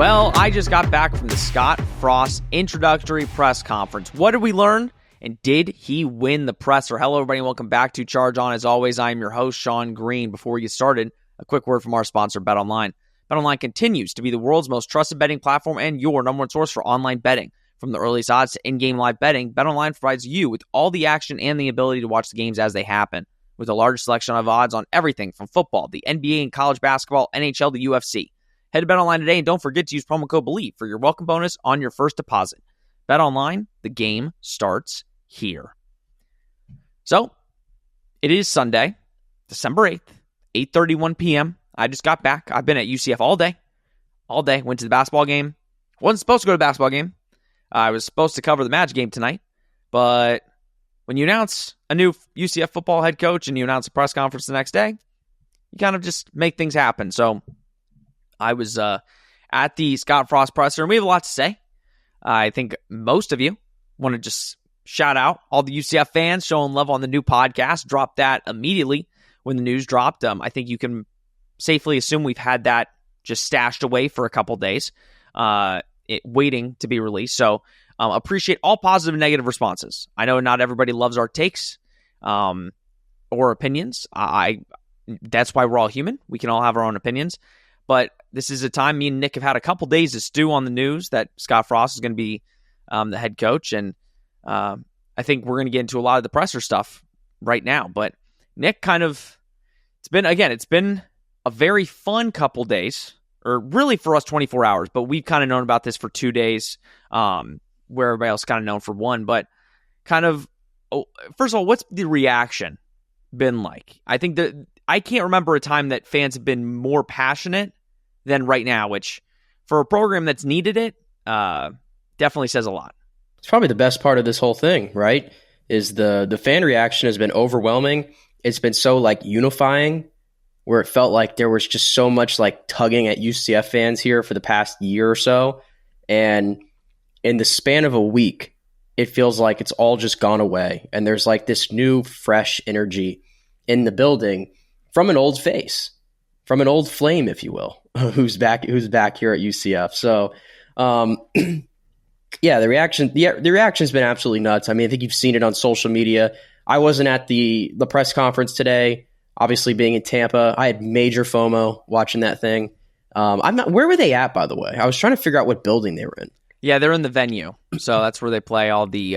Well, I just got back from the Scott Frost Introductory Press Conference. What did we learn? And did he win the presser? Hello, everybody, and welcome back to Charge On. As always, I am your host, Sean Green. Before we get started, a quick word from our sponsor, BetOnline. BetOnline continues to be the world's most trusted betting platform and your number one source for online betting. From the earliest odds to in-game live betting, BetOnline provides you with all the action and the ability to watch the games as they happen. With a large selection of odds on everything from football, the NBA and college basketball, NHL, the UFC. Head to BetOnline today and don't forget to use promo code BELIEVE for your welcome bonus on your first deposit. BetOnline, the game starts here. So, it is Sunday, December 8th, 8:31 p.m. I just got back. I've been at UCF all day. All day. Went to the basketball game. Wasn't supposed to go to the basketball game. I was supposed to cover the Magic game tonight. But when you announce a new UCF football head coach and you announce a press conference the next day, you kind of just make things happen. So, I was at the Scott Frost presser, and we have a lot to say. I think most of you want to just shout out all the UCF fans showing love on the new podcast. Dropped that immediately when the news dropped. I think you can safely assume we've had that just stashed away for a couple days, waiting to be released. So appreciate all positive and negative responses. I know not everybody loves our takes or opinions. That's why we're all human. We can all have our own opinions. But this is a time me and Nick have had a couple days to stew on the news that Scott Frost is going to be the head coach. And I think we're going to get into a lot of the presser stuff right now. But Nick it's been a very fun couple days, or really for us 24 hours, but we've kind of known about this for 2 days, where everybody else kind of known for one. But first of all, what's the reaction been like? I think that I can't remember a time that fans have been more passionate than right now, which for a program that's needed it, definitely says a lot. It's probably the best part of this whole thing, right? Is the fan reaction has been overwhelming. It's been so unifying, where it felt like there was just so much tugging at UCF fans here for the past year or so. And in the span of a week, it feels like it's all just gone away. And there's this new fresh energy in the building from an old face, from an old flame, if you will, who's back here at UCF. So, yeah, the reaction's been absolutely nuts. I mean, I think you've seen it on social media. I wasn't at the press conference today, obviously being in Tampa. I had major FOMO watching that thing. Where were they at, by the way? I was trying to figure out what building they were in. Yeah, they're in the venue. So that's where they play all the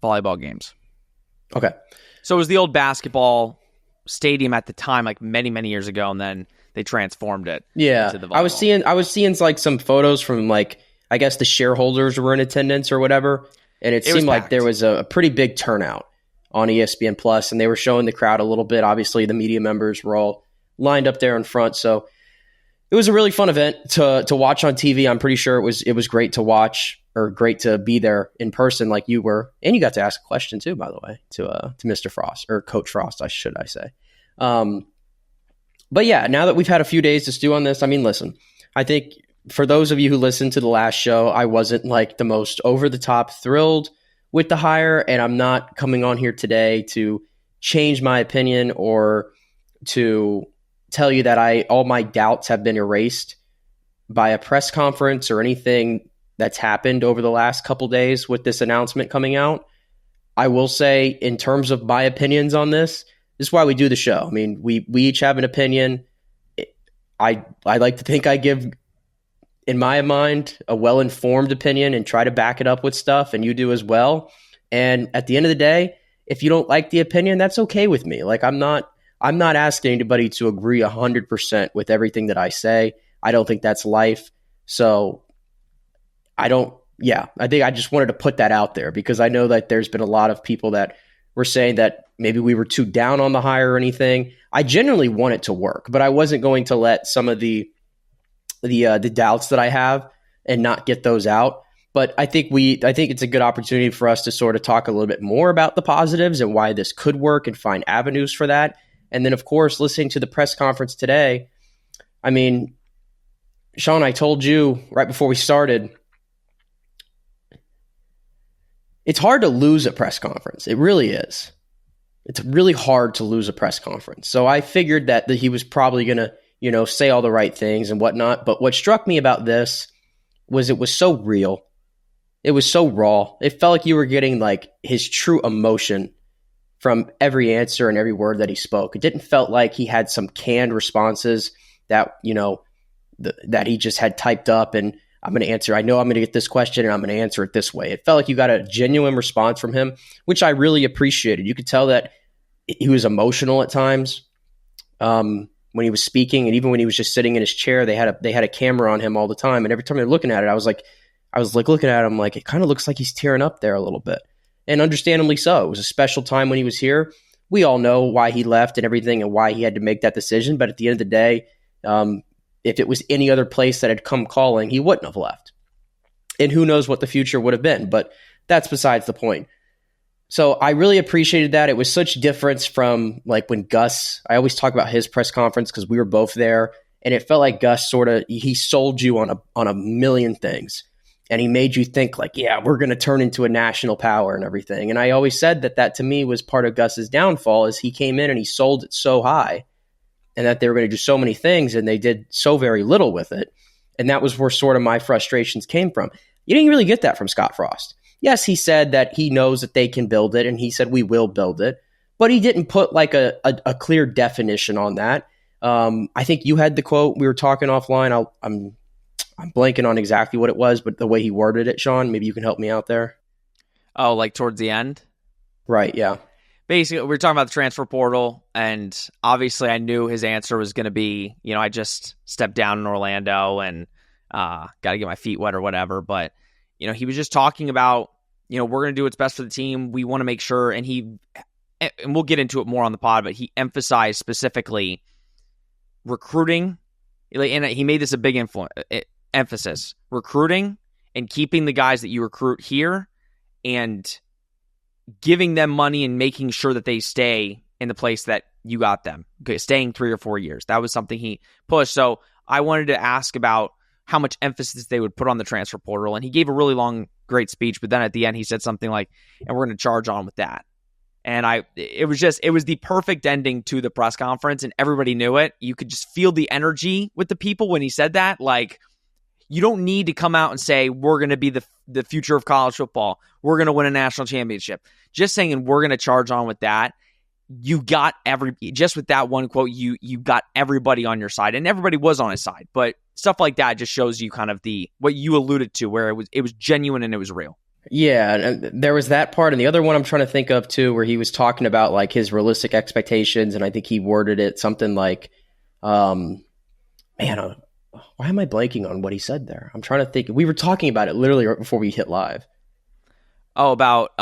volleyball games. Okay. So it was the old basketball stadium at the time, many, many years ago, and then they transformed it. Yeah. Into the volleyball. I was seeing some photos from I guess the shareholders were in attendance or whatever, and it seemed like there was a pretty big turnout on ESPN Plus, and they were showing the crowd a little bit. Obviously, the media members were all lined up there in front, so it was a really fun event to watch on TV. I'm pretty sure it was great to watch, or great to be there in person like you were, and you got to ask a question too, by the way, to Mr. Frost, or Coach Frost, I say. But yeah, now that we've had a few days to stew on this, I mean, listen, I think for those of you who listened to the last show, I wasn't the most over-the-top thrilled with the hire, and I'm not coming on here today to change my opinion or to tell you that all my doubts have been erased by a press conference or anything that's happened over the last couple days with this announcement coming out. I will say, in terms of my opinions on this is why we do the show. I mean, we each have an opinion. I like to think I give, in my mind, a well-informed opinion and try to back it up with stuff, and you do as well. And at the end of the day, if you don't like the opinion, that's okay with me. I'm not asking anybody to agree 100% with everything that I say. I don't think that's life. So I think I just wanted to put that out there, because I know that there's been a lot of people that were saying that maybe we were too down on the hire or anything. I genuinely want it to work, but I wasn't going to let some of the doubts that I have and not get those out. But I think it's a good opportunity for us to sort of talk a little bit more about the positives and why this could work and find avenues for that. And then, of course, listening to the press conference today, I mean, Sean, I told you right before we started, it's hard to lose a press conference. It really is. It's really hard to lose a press conference. So I figured that he was probably going to, say all the right things and whatnot. But what struck me about this was it was so real. It was so raw. It felt like you were getting like his true emotion from every answer and every word that he spoke. It didn't felt like he had some canned responses that, that he just had typed up and I'm going to answer. I know I'm going to get this question and I'm going to answer it this way. It felt like you got a genuine response from him, which I really appreciated. You could tell that he was emotional at times when he was speaking, and even when he was just sitting in his chair, they had a camera on him all the time. And every time they're looking at it, I was like looking at him like, it kind of looks like he's tearing up there a little bit. And understandably so. It was a special time when he was here. We all know why he left and everything and why he had to make that decision. But at the end of the day, if it was any other place that had come calling, he wouldn't have left. And who knows what the future would have been. But that's besides the point. So I really appreciated that. It was such difference from like when Gus, I always talk about his press conference because we were both there. And it felt like Gus he sold you on a million things. And he made you think like, yeah, we're going to turn into a national power and everything. And I always said that to me was part of Gus's downfall is he came in and he sold it so high and that they were going to do so many things and they did so very little with it. And that was where sort of my frustrations came from. You didn't really get that from Scott Frost. Yes, he said that he knows that they can build it and he said we will build it, but he didn't put like a clear definition on that. I think you had the quote. We were talking offline. I'm blanking on exactly what it was, but the way he worded it, Sean, maybe you can help me out there. Oh, like towards the end? Right, yeah. Basically, we were talking about the transfer portal, and obviously I knew his answer was going to be, I just stepped down in Orlando and got to get my feet wet or whatever. But, he was just talking about, we're going to do what's best for the team. We want to make sure, and we'll get into it more on the pod, but he emphasized specifically recruiting, and he made this a big emphasis, recruiting and keeping the guys that you recruit here and giving them money and making sure that they stay in the place that you got them. Okay, staying 3 or 4 years. That was something he pushed. So I wanted to ask about how much emphasis they would put on the transfer portal. And he gave a really long, great speech, but then at the end he said something like, and we're going to charge on with that. And it was the perfect ending to the press conference and everybody knew it. You could just feel the energy with the people when he said that. Like, you don't need to come out and say, we're going to be the future of college football. We're going to win a national championship. Just saying, we're going to charge on with that. You got just with that one quote, you got everybody on your side, and everybody was on his side. But stuff like that just shows you kind of what you alluded to, where it was genuine and it was real. Yeah, and there was that part. And the other one I'm trying to think of too, where he was talking about like his realistic expectations. And I think he worded it something like, why am I blanking on what he said there? I'm trying to think. We were talking about it literally right before we hit live. Oh, about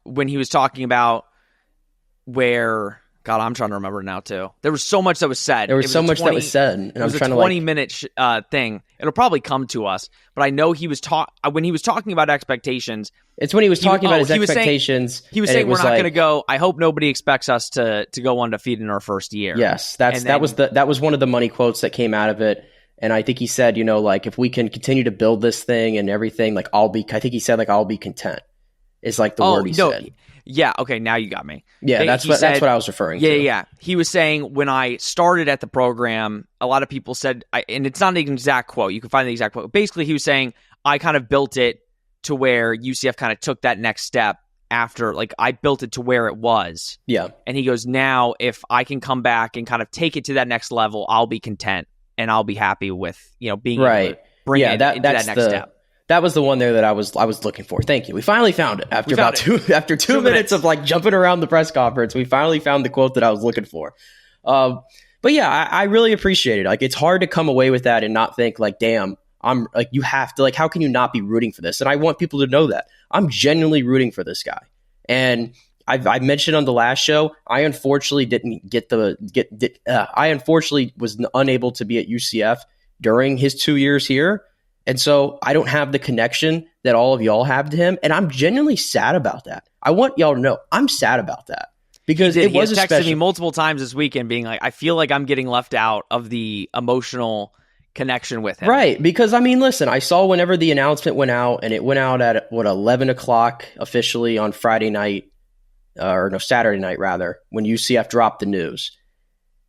when he was talking about where, God, I'm trying to remember now too. There was so much that was said. There was so much that was said. And it was a 20-minute thing. It'll probably come to us. But I know he was when he was talking about expectations. It's when he was talking about his expectations. He was saying we're not going to go. I hope nobody expects us to go undefeated in our first year. Yes, that was one of the money quotes that came out of it. And I think he said, like if we can continue to build this thing and everything, like I'll be content. Is like the word he said. Yeah. Okay. Now you got me. Yeah. That's what I was referring to. Yeah. He was saying when I started at the program, a lot of people said, and it's not an exact quote. You can find the exact quote. Basically, he was saying I kind of built it to where UCF kind of took that next step after, like I built it to where it was. Yeah. And he goes, now if I can come back and kind of take it to that next level, I'll be content and I'll be happy with, being able to bring it into that next step. That was the one there that I was looking for. Thank you. We finally found it after two minutes of like jumping around the press conference. We finally found the quote that I was looking for. But yeah, I really appreciate it. Like it's hard to come away with that and not think like, damn, I'm like, you have to like, how can you not be rooting for this? And I want people to know that I'm genuinely rooting for this guy. And I mentioned on the last show, I unfortunately was unable to be at UCF during his 2 years here. And so I don't have the connection that all of y'all have to him. And I'm genuinely sad about that. I want y'all to know I'm sad about that because it was texted me multiple times this weekend being like, I feel like I'm getting left out of the emotional connection with him. Right. Because I mean, listen, I saw whenever the announcement went out and it went out at 11 o'clock officially on Saturday night rather, when UCF dropped the news.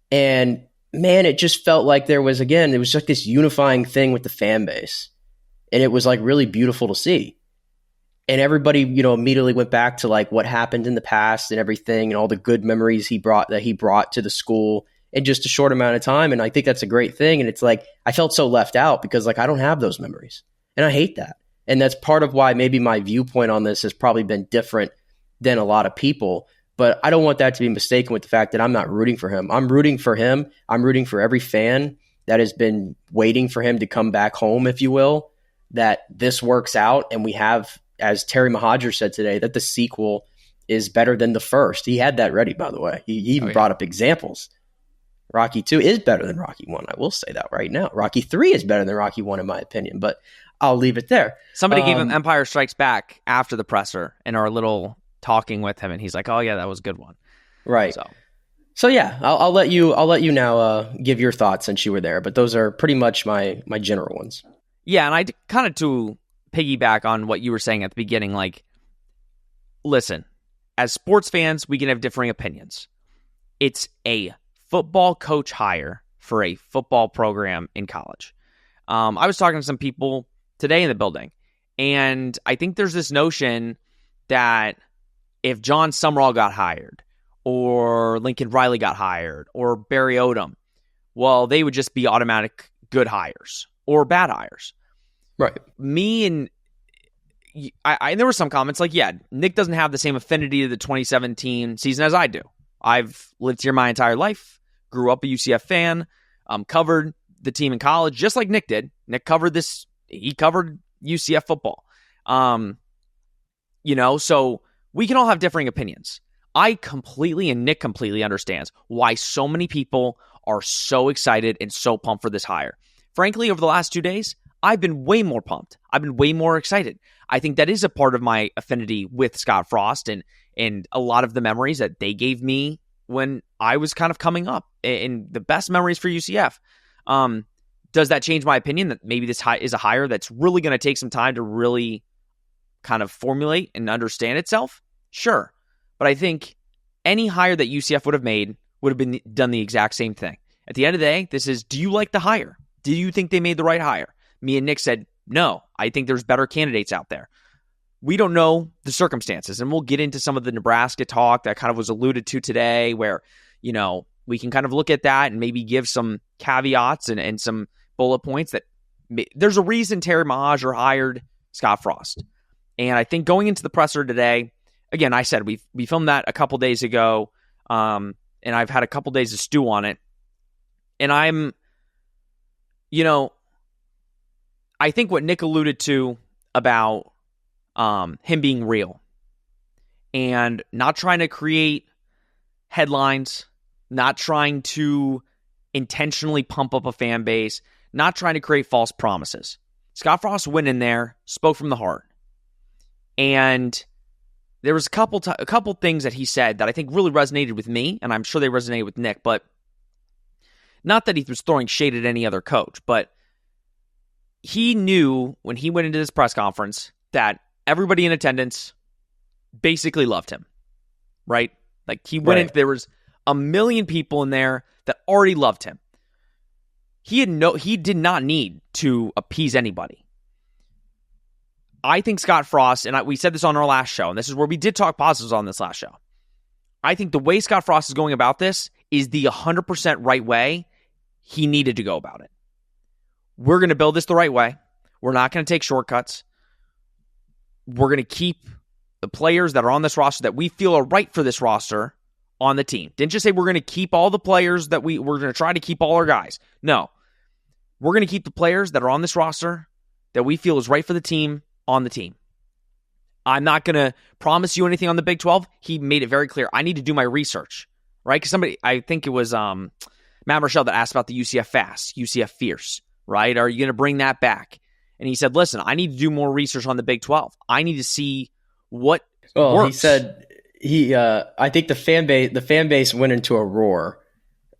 And man, it just felt like there was like this unifying thing with the fan base. And it was like really beautiful to see. And everybody, immediately went back to like what happened in the past and everything and all the good memories he brought to the school in just a short amount of time. And I think that's a great thing. And it's like, I felt so left out because like, I don't have those memories and I hate that. And that's part of why maybe my viewpoint on this has probably been different than a lot of people. But I don't want that to be mistaken with the fact that I'm not rooting for him. I'm rooting for him. I'm rooting for every fan that has been waiting for him to come back home, if you will, that this works out. And we have, as Terry Mohajir said today, that the sequel is better than the first. He had that ready, by the way. He even brought up examples. Rocky 2 is better than Rocky 1. I will say that right now. Rocky 3 is better than Rocky 1 in my opinion, but I'll leave it there. Somebody gave him Empire Strikes Back after the presser and our little talking with him, and he's like, "Oh yeah, that was a good one." Right. So yeah, I'll let you now give your thoughts since you were there, but those are pretty much my general ones. Yeah, and I kind of to piggyback on what you were saying at the beginning, like, listen, as sports fans, we can have differing opinions. It's a football coach hire for a football program in college. I was talking to some people today in the building, and I think there's this notion that if John Summerall got hired, or Lincoln Riley got hired, or Barry Odom, well, they would just be automatic good hires or bad hires. Right. Me and there were some comments like, yeah, Nick doesn't have the same affinity to the 2017 season as I do. I've lived here my entire life, grew up a UCF fan, covered the team in college, just like Nick did. Nick covered this. He covered UCF football. So we can all have differing opinions. I completely, and Nick completely understands why so many people are so excited and so pumped for this hire. Frankly, over the last 2 days, I've been way more pumped. I've been way more excited. I think that is a part of my affinity with Scott Frost and a lot of the memories that they gave me when I was kind of coming up, and the best memories for UCF. Does that change my opinion that maybe this is a hire that's really going to take some time to really kind of formulate and understand itself? Sure. But I think any hire that UCF would have made would have been done the exact same thing. At the end of the day, this is, do you like the hire? Do you think they made the right hire? Me and Nick said, no, I think there's better candidates out there. We don't know the circumstances, and we'll get into some of the Nebraska talk that kind of was alluded to today where, we can kind of look at that and maybe give some caveats and some bullet points that there's a reason Terry Mohajir hired Scott Frost. And I think going into the presser today, again, I said we filmed that a couple days ago, and I've had a couple days to stew on it. And I think what Nick alluded to about him being real and not trying to create headlines, not trying to intentionally pump up a fan base, not trying to create false promises. Scott Frost went in there, spoke from the heart. And there was a couple things that he said that I think really resonated with me, and I'm sure they resonated with Nick, but not that he was throwing shade at any other coach, but he knew when he went into this press conference that everybody in attendance basically loved him, right? Like he went in, there was 1 million people in there that already loved him. He did not need to appease anybody. I think Scott Frost, and we said this on our last show, and this is where we did talk positives on this last show. I think the way Scott Frost is going about this is the 100% right way he needed to go about it. We're going to build this the right way. We're not going to take shortcuts. We're going to keep the players that are on this roster that we feel are right for this roster on the team. Didn't just say we're going to keep all the players that we're going to try to keep all our guys. No. We're going to keep the players that are on this roster that we feel is right for the team on the team. I'm not going to promise you anything on the Big 12. He made it very clear. I need to do my research, right? Because I think it was Matt Marshall that asked about the UCF Fast, UCF Fierce, right? Are you going to bring that back? And he said, listen, I need to do more research on the Big 12. I need to see what works. He said I think the fan base went into a roar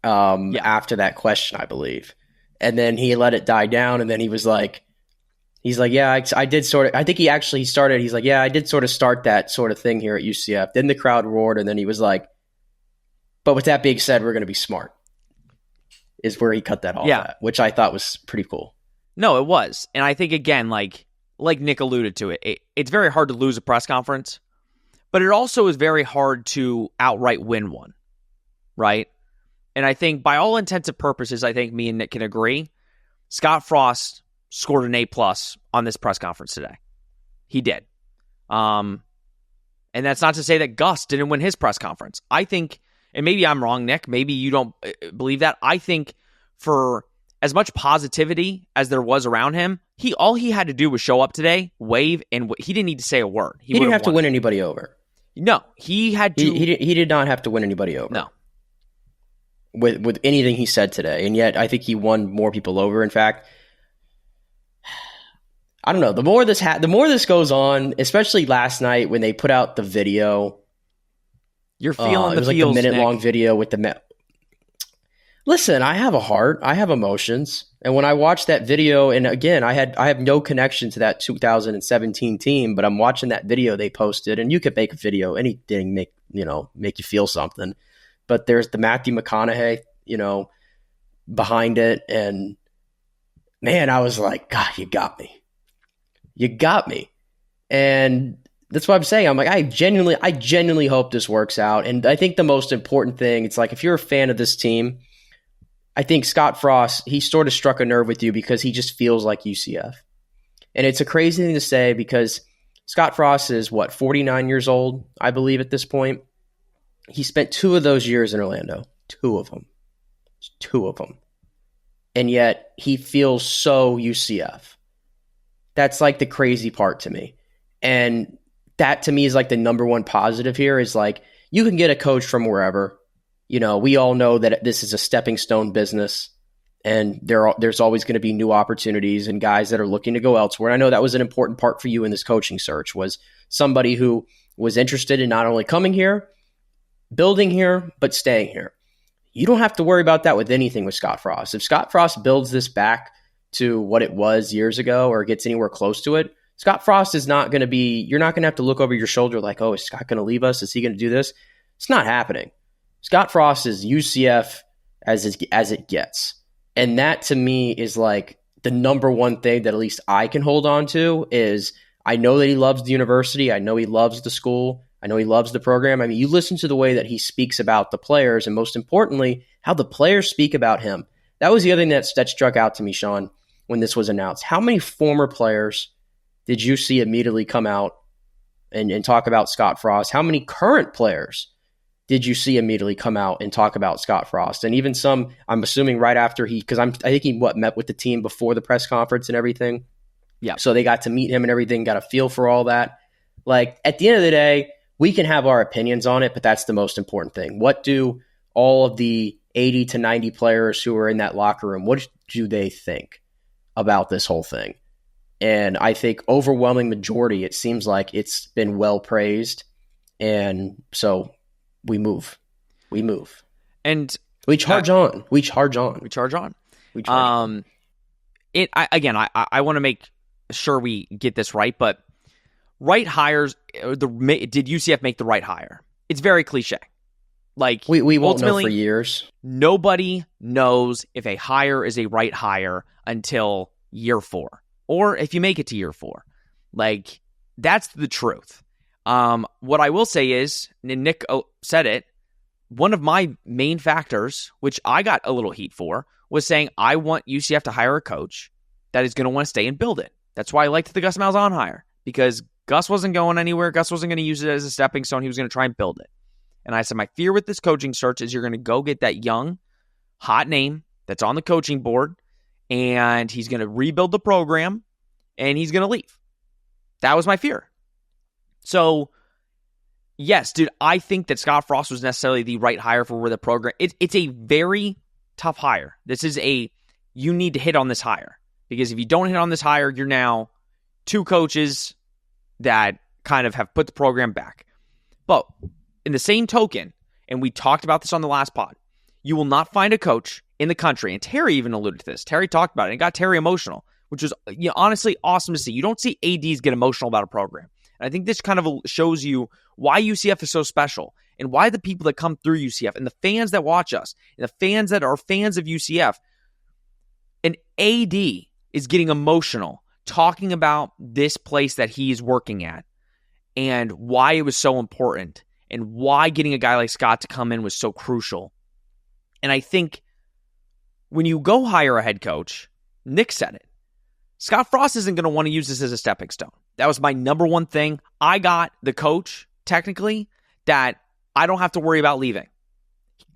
after that question, I believe. And then he let it die down, and then he was like, yeah, I did sort of, I think he started, he's like, yeah, I did sort of start that sort of thing here at UCF. Then the crowd roared, and then he was like, but with that being said, we're going to be smart, is where he cut that off at, which I thought was pretty cool. No, it was. And I think, again, like Nick alluded to it's very hard to lose a press conference, but it also is very hard to outright win one, right? And I think by all intents and purposes, I think me and Nick can agree, Scott Frost scored an A+ on this press conference today. He did. And that's not to say that Gus didn't win his press conference. I think, and maybe I'm wrong, Nick, maybe you don't believe that. I think for as much positivity as there was around him, all he had to do was show up today, wave, and he didn't need to say a word. He didn't have to win anybody over. No, he had to. He did not have to win anybody over. No. With anything he said today, and yet I think he won more people over. In fact, I don't know. The more this goes on, especially last night when they put out the video, you're feeling it was the like feels, a minute-long Nick. video with the. Listen, I have a heart. I have emotions, and when I watched that video, and again, I have no connection to that 2017 team, but I'm watching that video they posted, and you could make a video, anything make you feel something. But there's the Matthew McConaughey, behind it. And man, I was like, God, you got me. You got me. And that's what I'm saying. I'm like, I genuinely hope this works out. And I think the most important thing, it's like, if you're a fan of this team, I think Scott Frost, he sort of struck a nerve with you because he just feels like UCF. And it's a crazy thing to say because Scott Frost is 49 years old, I believe, at this point. He spent 2 of those years in Orlando. 2 of them. 2 of them. And yet he feels so UCF. That's like the crazy part to me. And that to me is like the number one positive here is like you can get a coach from wherever. We all know that this is a stepping stone business and there's always going to be new opportunities and guys that are looking to go elsewhere. And I know that was an important part for you in this coaching search was somebody who was interested in not only coming here, building here, but staying here. You don't have to worry about that with anything with Scott Frost. If Scott Frost builds this back to what it was years ago or gets anywhere close to it, Scott Frost is not going to be, you're not going to have to look over your shoulder like, oh, is Scott going to leave us? Is he going to do this? It's not happening. Scott Frost is UCF as it gets. And that to me is like the number one thing that at least I can hold on to is I know that he loves the university. I know he loves the school. I know he loves the program. I mean, you listen to the way that he speaks about the players and most importantly, how the players speak about him. That was the other thing that struck out to me, Sean, when this was announced. How many former players did you see immediately come out and talk about Scott Frost? How many current players did you see immediately come out and talk about Scott Frost? And even some, I'm assuming right after I think he met with the team before the press conference and everything. Yeah. So they got to meet him and everything, got a feel for all that. Like at the end of the day, we can have our opinions on it, but that's the most important thing. What do all of the 80 to 90 players who are in that locker room, what do they think about this whole thing? And I think overwhelming majority, it seems like it's been well praised. And so we move. And we charge on. I want to make sure we get this right, but right hires, did UCF make the right hire? It's very cliche. Like we won't know for years. Nobody knows if a hire is a right hire until year 4, or if you make it to year 4. Like that's the truth. What I will say is, and Nick said it, one of my main factors, which I got a little heat for, was saying I want UCF to hire a coach that is going to want to stay and build it. That's why I liked the Gus Malzahn hire, because Gus wasn't going anywhere. Gus wasn't going to use it as a stepping stone. He was going to try and build it. And I said, my fear with this coaching search is you're going to go get that young, hot name that's on the coaching board, and he's going to rebuild the program, and he's going to leave. That was my fear. So, yes, dude, I think that Scott Frost was necessarily the right hire for where the program. It's a very tough hire. You need to hit on this hire, because if you don't hit on this hire, you're now 2 coaches that kind of have put the program back. But in the same token, and we talked about this on the last pod, you will not find a coach in the country, and Terry even alluded to this. Terry talked about it and got Terry emotional, which was honestly awesome to see. You don't see ADs get emotional about a program. And I think this kind of shows you why UCF is so special and why the people that come through UCF and the fans that watch us and the fans that are fans of UCF, an AD is getting emotional, talking about this place that he is working at and why it was so important and why getting a guy like Scott to come in was so crucial. And I think when you go hire a head coach, Nick said it, Scott Frost isn't going to want to use this as a stepping stone. That was my number one thing. I got the coach, technically, that I don't have to worry about leaving.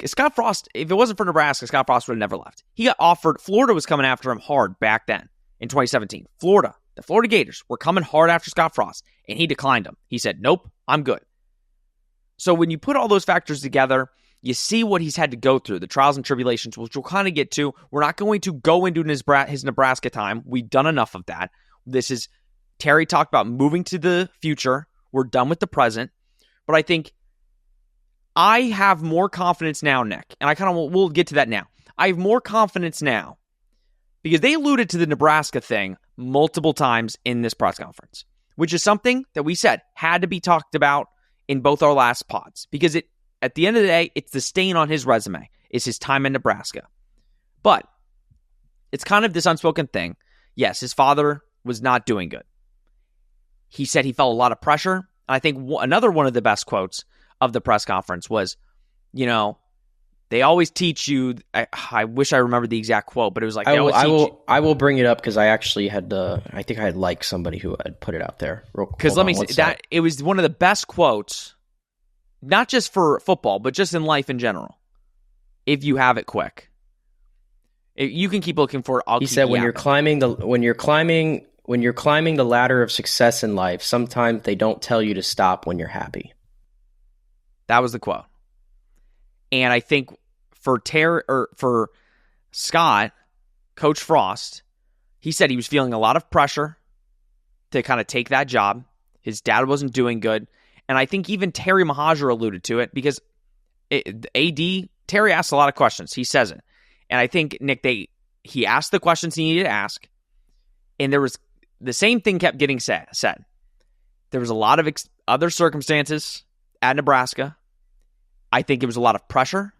Scott Frost, if it wasn't for Nebraska, Scott Frost would have never left. He got offered, Florida was coming after him hard back then in 2017. The Florida Gators were coming hard after Scott Frost, and he declined them. He said, nope, I'm good. So when you put all those factors together, you see what he's had to go through, the trials and tribulations, which we'll kind of get to. We're not going to go into his Nebraska time. We've done enough of that. Terry talked about moving to the future. We're done with the present. But I think I have more confidence now, Nick, and we'll get to that now. I have more confidence now because they alluded to the Nebraska thing multiple times in this press conference, which is something that we said had to be talked about in both our last pods because at the end of the day, it's the stain on his resume. It's his time in Nebraska. But it's kind of this unspoken thing. Yes, his father was not doing good. He said he felt a lot of pressure. And I think another one of the best quotes of the press conference was, they always teach you, I wish I remembered the exact quote, but it was like, I will bring it up because I actually had, I think I had liked somebody who had put it out there. Because let me say that it was one of the best quotes, not just for football, but just in life in general. If you have it quick, you can keep looking for it. He said, when you're climbing the ladder of success in life, sometimes they don't tell you to stop when you're happy. That was the quote. And I think for Scott, Coach Frost, he said he was feeling a lot of pressure to kind of take that job. His dad wasn't doing good. And I think even Terry Mahajer alluded to it because Terry asked a lot of questions. He says it. And I think, Nick, he asked the questions he needed to ask. And there was the same thing kept getting said. There was a lot of other circumstances at Nebraska. I think it was a lot of pressure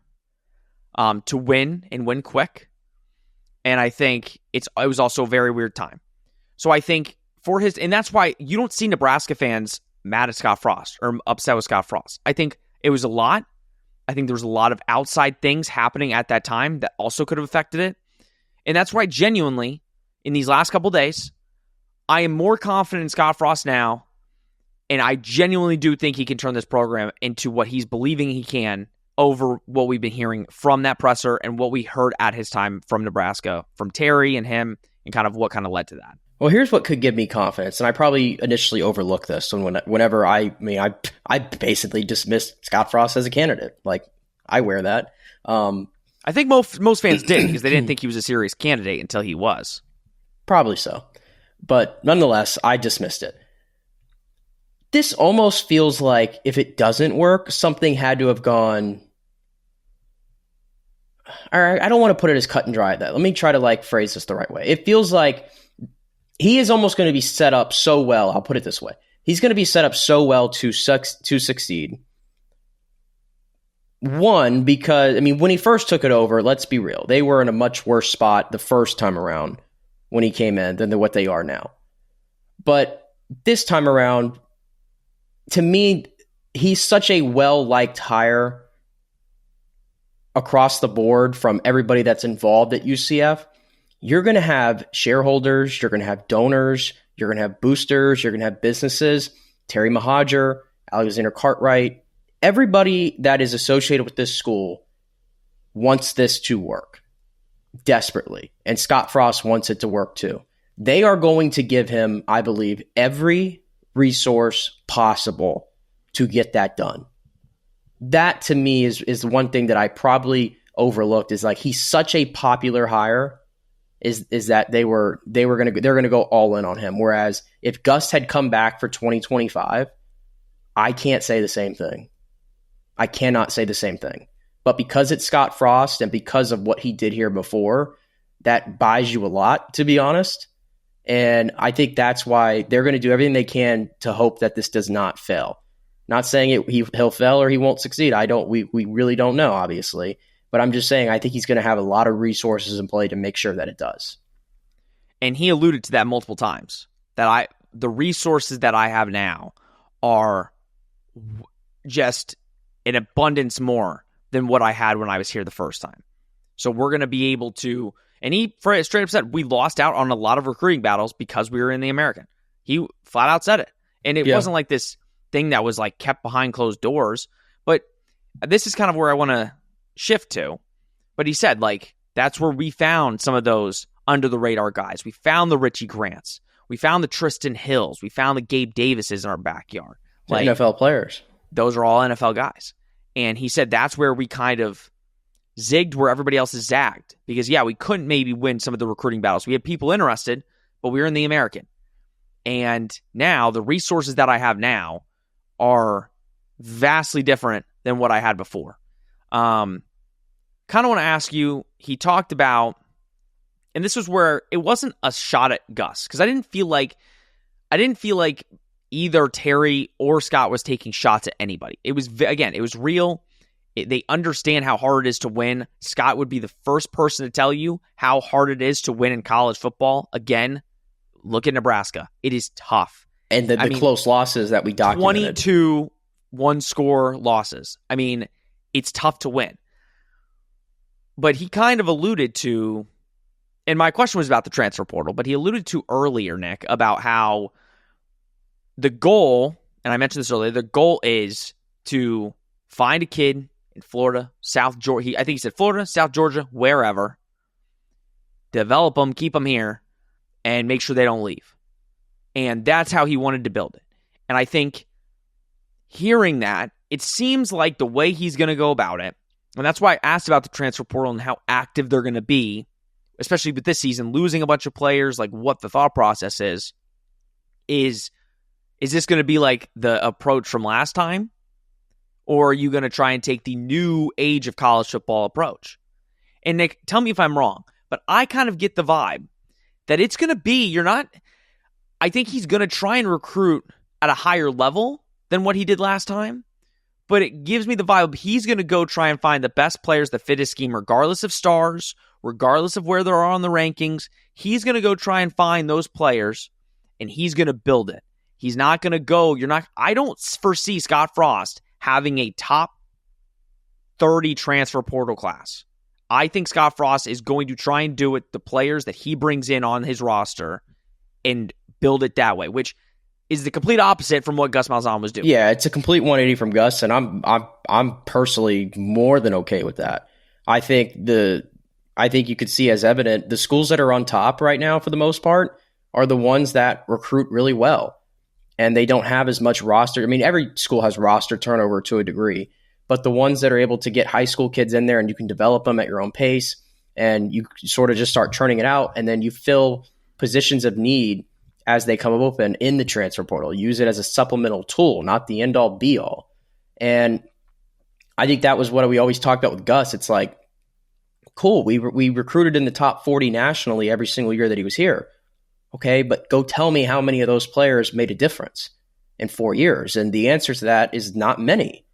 to win and win quick. And I think it was also a very weird time. So I think and that's why you don't see Nebraska fans mad at Scott Frost or upset with Scott Frost. I think it was a lot. I think there was a lot of outside things happening at that time that also could have affected it. And that's why genuinely, in these last couple days, I am more confident in Scott Frost now. And I genuinely do think he can turn this program into what he's believing he can over what we've been hearing from that presser and what we heard at his time from Nebraska, from Terry and him, and kind of what kind of led to that. Well, here's what could give me confidence, and I probably initially overlooked this. And whenever I basically dismissed Scott Frost as a candidate. Like, I wear that. I think most fans did because they didn't think he was a serious candidate until he was. Probably so. But nonetheless, I dismissed it. This almost feels like if it doesn't work, something had to have gone. All right, I don't want to put it as cut and dry. Let me try to phrase this the right way. It feels like he is almost going to be set up so well. I'll put it this way. He's going to be set up so well to succeed. One, because, when he first took it over, let's be real. They were in a much worse spot the first time around when he came in than what they are now. But this time around, to me, he's such a well-liked hire across the board from everybody that's involved at UCF. You're going to have shareholders, you're going to have donors, you're going to have boosters, you're going to have businesses, Terry Mahajer, Alexander Cartwright. Everybody that is associated with this school wants this to work desperately. And Scott Frost wants it to work too. They are going to give him, I believe, every resource possible to get that done. That to me is the one thing that I probably overlooked is he's such a popular hire is that they're going to go all in on him. Whereas if Gus had come back for 2025, I can't say the same thing. I cannot say the same thing. But because it's Scott Frost and because of what he did here before, that buys you a lot, to be honest. And I think that's why they're going to do everything they can to hope that this does not fail. Not saying he'll fail or he won't succeed. We really don't know, obviously. But I'm just saying I think he's going to have a lot of resources in play to make sure that it does. And he alluded to that multiple times, that the resources that I have now are just an abundance more than what I had when I was here the first time. So we're going to be able to, and he straight up said, we lost out on a lot of recruiting battles because we were in the American. He flat out said it. And it wasn't like this thing that was like kept behind closed doors. But this is kind of where I want to shift to. But he said, like, that's where we found some of those under the radar guys. We found the Richie Grants. We found the Tristan Hills. We found the Gabe Davises in our backyard. Like, NFL players. Those are all NFL guys. And he said that's where we kind of zigged where everybody else is zagged. Because, we couldn't maybe win some of the recruiting battles. We had people interested, but we were in the American. And now the resources that I have now are vastly different than what I had before. Kind of want to ask you, he talked about, and this was where it wasn't a shot at Gus, because I didn't feel like either Terry or Scott was taking shots at anybody. It was, again, it was real. They understand how hard it is to win. Scott would be the first person to tell you how hard it is to win in college football. Again, look at Nebraska. It is tough. And the close losses that we documented. 22 one-score losses. I mean, it's tough to win. But he kind of alluded to, and my question was about the transfer portal, but he alluded to earlier, Nick, about how the goal, and I mentioned this earlier, the goal is to find a kid in Florida, South Georgia. I think he said Florida, South Georgia, wherever. Develop them, keep them here, and make sure they don't leave. And that's how he wanted to build it. And I think hearing that, it seems like the way he's going to go about it, and that's why I asked about the transfer portal and how active they're going to be, especially with this season, losing a bunch of players, like what the thought process is this going to be like the approach from last time? Or are you going to try and take the new age of college football approach? And Nick, tell me if I'm wrong, but I kind of get the vibe that it's going to be, I think he's going to try and recruit at a higher level than what he did last time. But it gives me the vibe he's going to go try and find the best players that fit his scheme, regardless of stars, regardless of where they are on the rankings. He's going to go try and find those players, and he's going to build it. He's not going to go, I don't foresee Scott Frost having a top 30 transfer portal class. I think Scott Frost is going to try and do it, the players that he brings in on his roster, and build it that way, which is the complete opposite from what Gus Malzahn was doing. Yeah, it's a complete 180 from Gus, and I'm personally more than okay with that. I think you could see as evident the schools that are on top right now for the most part are the ones that recruit really well, and they don't have as much roster. I mean, every school has roster turnover to a degree, but the ones that are able to get high school kids in there and you can develop them at your own pace, and you sort of just start churning it out, and then you fill positions of need as they come open in the transfer portal. Use it as a supplemental tool, not the end-all, be-all. And I think that was what we always talked about with Gus. It's like, cool, we recruited in the top 40 nationally every single year that he was here. Okay, but go tell me how many of those players made a difference in 4 years. And the answer to that is not many.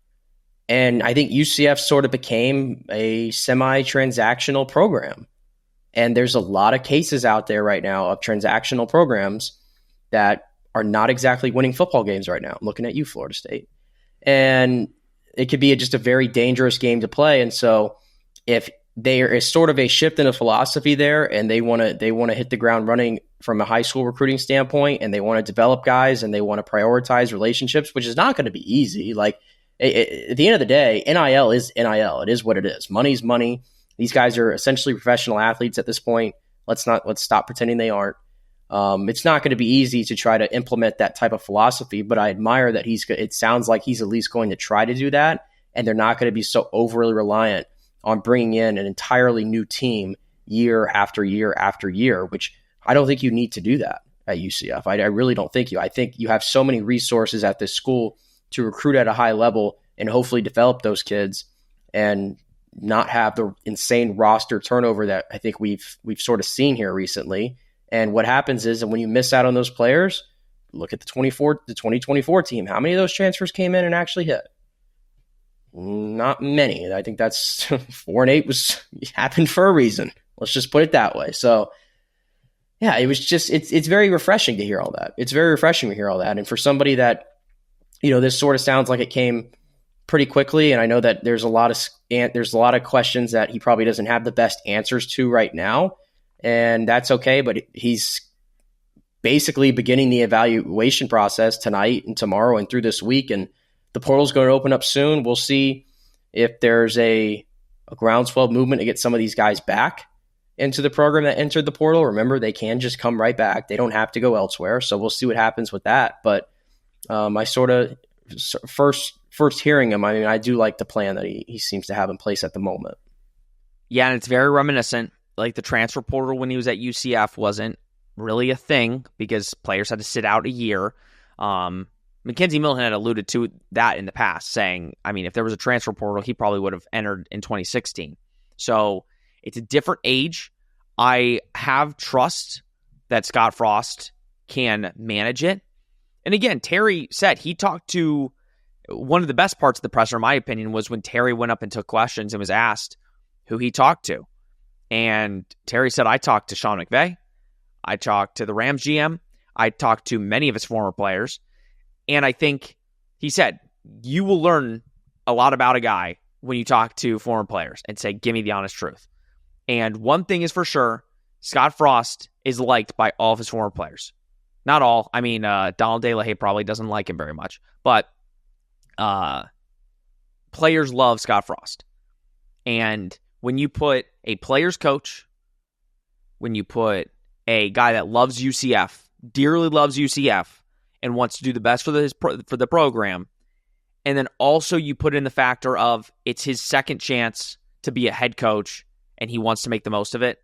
And I think UCF sort of became a semi-transactional program. And there's a lot of cases out there right now of transactional programs that are not exactly winning football games right now. I'm looking at you, Florida State. And it could be just a very dangerous game to play. And so if there is sort of a shift in a philosophy there, and they want to hit the ground running from a high school recruiting standpoint, and they want to develop guys, and they want to prioritize relationships, which is not going to be easy. Like at the end of the day, NIL is NIL. It is what it is. Money's money. These guys are essentially professional athletes at this point. Let's stop pretending they aren't. It's not going to be easy to try to implement that type of philosophy, but I admire that it sounds like he's at least going to try to do that, and they're not going to be so overly reliant on bringing in an entirely new team year after year after year, which I don't think you need to do that at UCF. I really don't think you. I think you have so many resources at this school to recruit at a high level and hopefully develop those kids and not have the insane roster turnover that I think we've sort of seen here recently. And what happens is, and when you miss out on those players, look at the 2024 team. How many of those transfers came in and actually hit? Not many. I think that's 4-8 happened for a reason. Let's just put it that way. So yeah, it was just it's very refreshing to hear all that. It's very refreshing to hear all that. And for somebody that, this sort of sounds like it came pretty quickly, and I know that there's a lot of questions that he probably doesn't have the best answers to right now, and that's okay. But he's basically beginning the evaluation process tonight and tomorrow and through this week, and the portal's going to open up soon. We'll see if there's a groundswell movement to get some of these guys back into the program that entered the portal. Remember, they can just come right back. They don't have to go elsewhere. So we'll see what happens with that. But I sort of first hearing him, I mean, I do like the plan that he seems to have in place at the moment. Yeah, and it's very reminiscent. Like the transfer portal when he was at UCF wasn't really a thing because players had to sit out a year. Mackenzie Milton had alluded to that in the past, saying, I mean, if there was a transfer portal, he probably would have entered in 2016. So it's a different age. I have trust that Scott Frost can manage it. And again, Terry said he talked to one of the best parts of the presser, in my opinion, was when Terry went up and took questions and was asked who he talked to. And Terry said, I talked to Sean McVay. I talked to the Rams GM. I talked to many of his former players. And I think he said, you will learn a lot about a guy when you talk to former players and say, give me the honest truth. And one thing is for sure, Scott Frost is liked by all of his former players. Not all. I mean, Donald De La Haye probably doesn't like him very much. But players love Scott Frost. And when you put a player's coach, when you put a guy that loves UCF, dearly loves UCF, and wants to do the best for the program, and then also you put in the factor of it's his second chance to be a head coach, and he wants to make the most of it,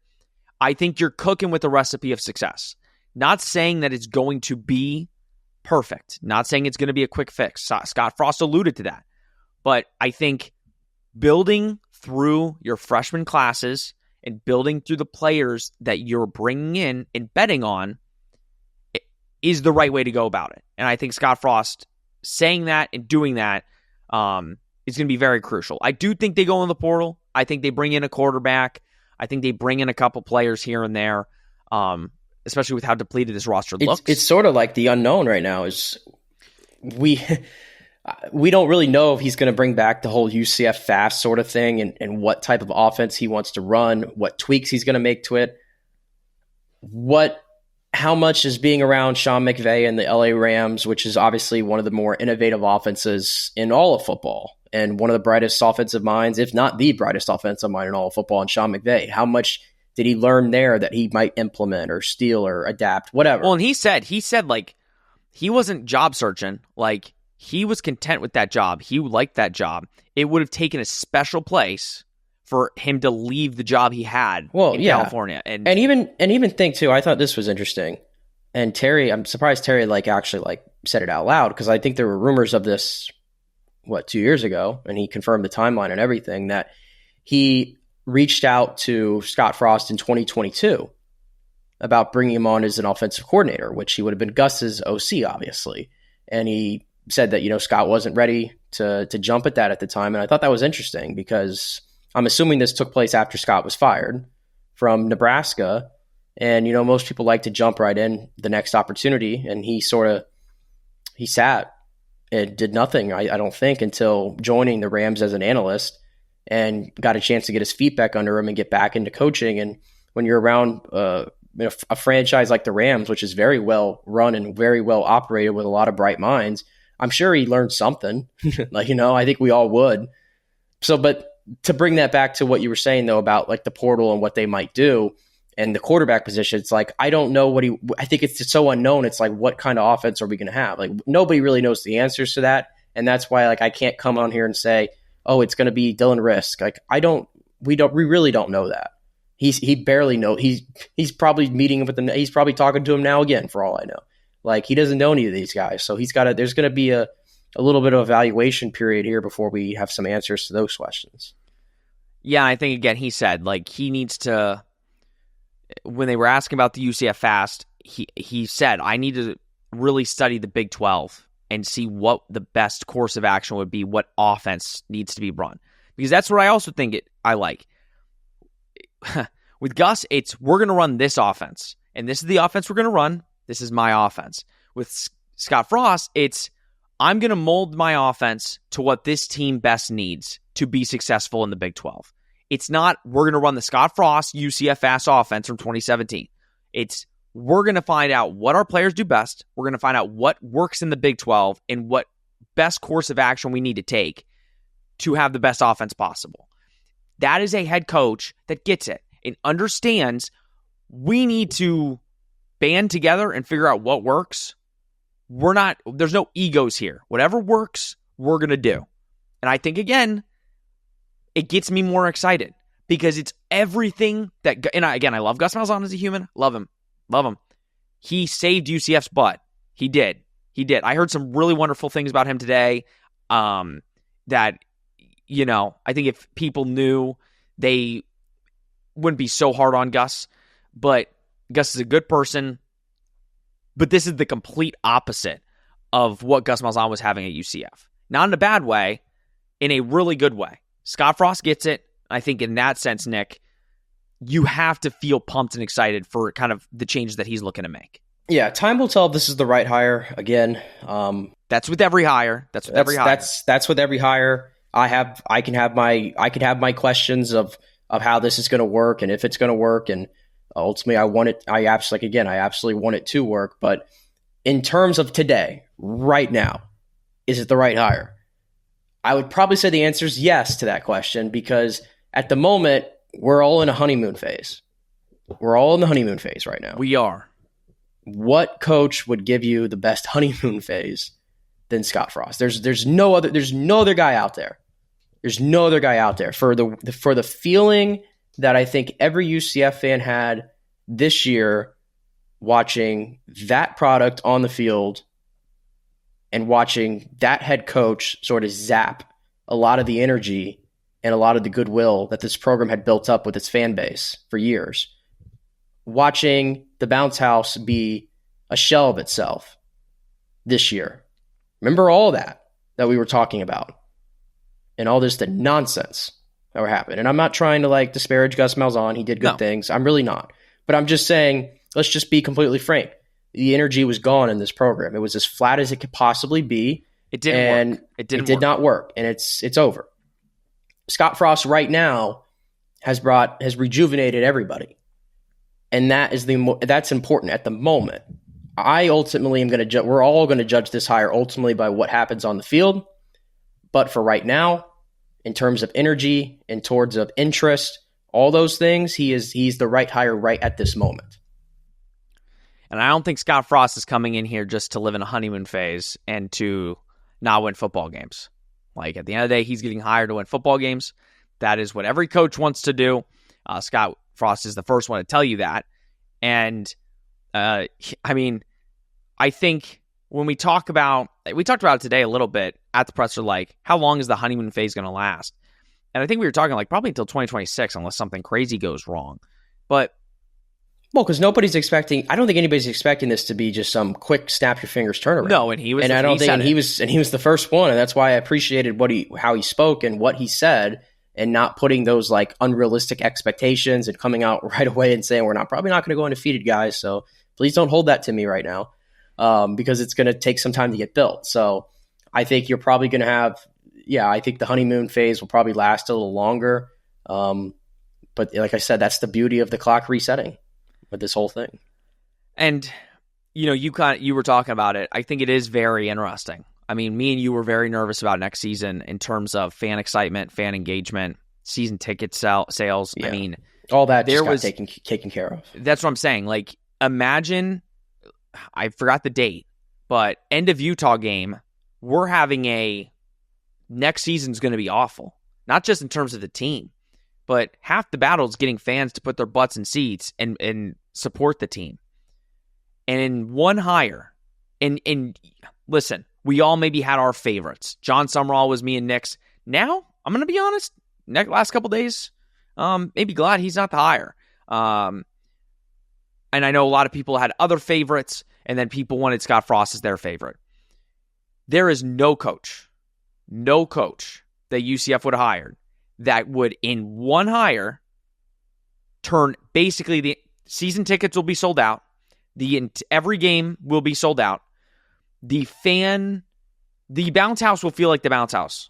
I think you're cooking with a recipe of success. Not saying that it's going to be perfect. Not saying it's going to be a quick fix. Scott Frost alluded to that. But I think building through your freshman classes and building through the players that you're bringing in and betting on is the right way to go about it. And I think Scott Frost saying that and doing that is going to be very crucial. I do think they go in the portal. I think they bring in a quarterback. I think they bring in a couple players here and there, especially with how depleted this roster looks. It's sort of like the unknown right now is we don't really know if he's going to bring back the whole UCF fast sort of thing and what type of offense he wants to run, what tweaks he's going to make to it. How much is being around Sean McVay and the LA Rams, which is obviously one of the more innovative offenses in all of football and one of the brightest offensive minds, if not the brightest offensive mind in all of football, and Sean McVay. How much did he learn there that he might implement or steal or adapt, whatever? Well, and he said like he wasn't job searching. Like he was content with that job. He liked that job. It would have taken a special place for him to leave the job he had in California. And even think too, I thought this was interesting. And Terry, I'm surprised Terry actually said it out loud, because I think there were rumors of this 2 years ago, and he confirmed the timeline and everything, that he reached out to Scott Frost in 2022 about bringing him on as an offensive coordinator, which he would have been Gus's OC, obviously. And he said that, Scott wasn't ready to jump at that at the time. And I thought that was interesting, because I'm assuming this took place after Scott was fired from Nebraska. And, most people like to jump right in the next opportunity. And he sat and did nothing, I don't think, until joining the Rams as an analyst, and got a chance to get his feet back under him and get back into coaching. And when you're around a franchise like the Rams, which is very well run and very well operated with a lot of bright minds, I'm sure he learned something. I think we all would. So, but to bring that back to what you were saying, though, about the portal and what they might do and the quarterback position, it's I don't know I think it's just so unknown. It's what kind of offense are we going to have? Nobody really knows the answers to that. And that's why, I can't come on here and say, oh, it's going to be Dylan Risk. We really don't know that. He barely knows. He's probably meeting with them. He's probably talking to him now again, for all I know. He doesn't know any of these guys. So there's going to be a little bit of evaluation period here before we have some answers to those questions. Yeah, I think, again, he said, he needs to, when they were asking about the UCF fast, he said, I need to really study the Big 12 and see what the best course of action would be, what offense needs to be run. Because that's what I also think I like. With Gus, we're going to run this offense. and this is the offense we're going to run. This is my offense. With Scott Frost, it's I'm going to mold my offense to what this team best needs to be successful in the Big 12. It's not we're going to run the Scott Frost UCF fast offense from 2017. It's we're going to find out what our players do best. We're going to find out what works in the Big 12 and what best course of action we need to take to have the best offense possible. That is a head coach that gets it and understands we need to band together and figure out what works. There's no egos here. Whatever works, we're going to do. And I think, again, it gets me more excited because it's everything that, and I love Gus Malzahn as a human. Love him. He saved UCF's butt. He did. I heard some really wonderful things about him today that, I think if people knew, they wouldn't be so hard on Gus. But Gus is a good person. But this is the complete opposite of what Gus Malzahn was having at UCF. Not in a bad way, in a really good way. Scott Frost gets it. I think in that sense, Nick, you have to feel pumped and excited for kind of the changes that he's looking to make. Yeah, time will tell if this is the right hire. Again, that's with every hire. That's with every hire. I can have my questions of how this is going to work and if it's going to work, and ultimately I absolutely want it to work. But in terms of today, right now, is it the right hire? I would probably say the answer is yes to that question, because at the moment, we're all in a honeymoon phase. We're all in the honeymoon phase right now. We are. What coach would give you the best honeymoon phase than Scott Frost? There's no other guy out there. There's no other guy out there for the feeling that I think every UCF fan had this year watching that product on the field and watching that head coach sort of zap a lot of the energy and a lot of the goodwill that this program had built up with its fan base for years. Watching the bounce house be a shell of itself this year. Remember all that we were talking about and all the nonsense that were happening. And I'm not trying to disparage Gus Malzahn. He did good things. I'm really not. But I'm just saying, let's just be completely frank. The energy was gone in this program. It was as flat as it could possibly be. It didn't work. It did not work. And it's over. Scott Frost right now has rejuvenated everybody. And that's important at the moment. I ultimately am going to we're all going to judge this hire ultimately by what happens on the field. But for right now, in terms of energy, in terms of interest, all those things, he's the right hire right at this moment. And I don't think Scott Frost is coming in here just to live in a honeymoon phase and to not win football games. At the end of the day, he's getting hired to win football games. That is what every coach wants to do. Scott Frost is the first one to tell you that. And, I think when we talked about it today a little bit at the presser, how long is the honeymoon phase going to last? And I think we were talking probably until 2026, unless something crazy goes wrong. But because nobody's expecting. I don't think anybody's expecting this to be just some quick snap your fingers turnaround. No, and he was. And I don't think, and he was the first one, and that's why I appreciated how he spoke and what he said, and not putting those unrealistic expectations and coming out right away and saying we're probably not going to go undefeated, guys. So please don't hold that to me right now, because it's going to take some time to get built. So I think you're probably going to have. Yeah, I think the honeymoon phase will probably last a little longer. But like I said, that's the beauty of the clock resetting with this whole thing. And, you were talking about it. I think it is very interesting. Me and you were very nervous about next season in terms of fan excitement, fan engagement, season ticket sales. Yeah. All that just got taken care of. That's what I'm saying. Imagine, I forgot the date, but end of Utah game, we're having next season's going to be awful. Not just in terms of the team, but half the battle is getting fans to put their butts in seats and support the team. And in one hire, and listen, we all maybe had our favorites. John Summerall was me and Nick's. Now, I'm going to be honest, last couple days, maybe glad he's not the hire. And I know a lot of people had other favorites, and then people wanted Scott Frost as their favorite. There is no coach that UCF would have hired that would, in one hire, turn basically season tickets will be sold out. Every game will be sold out. The bounce house will feel like the bounce house.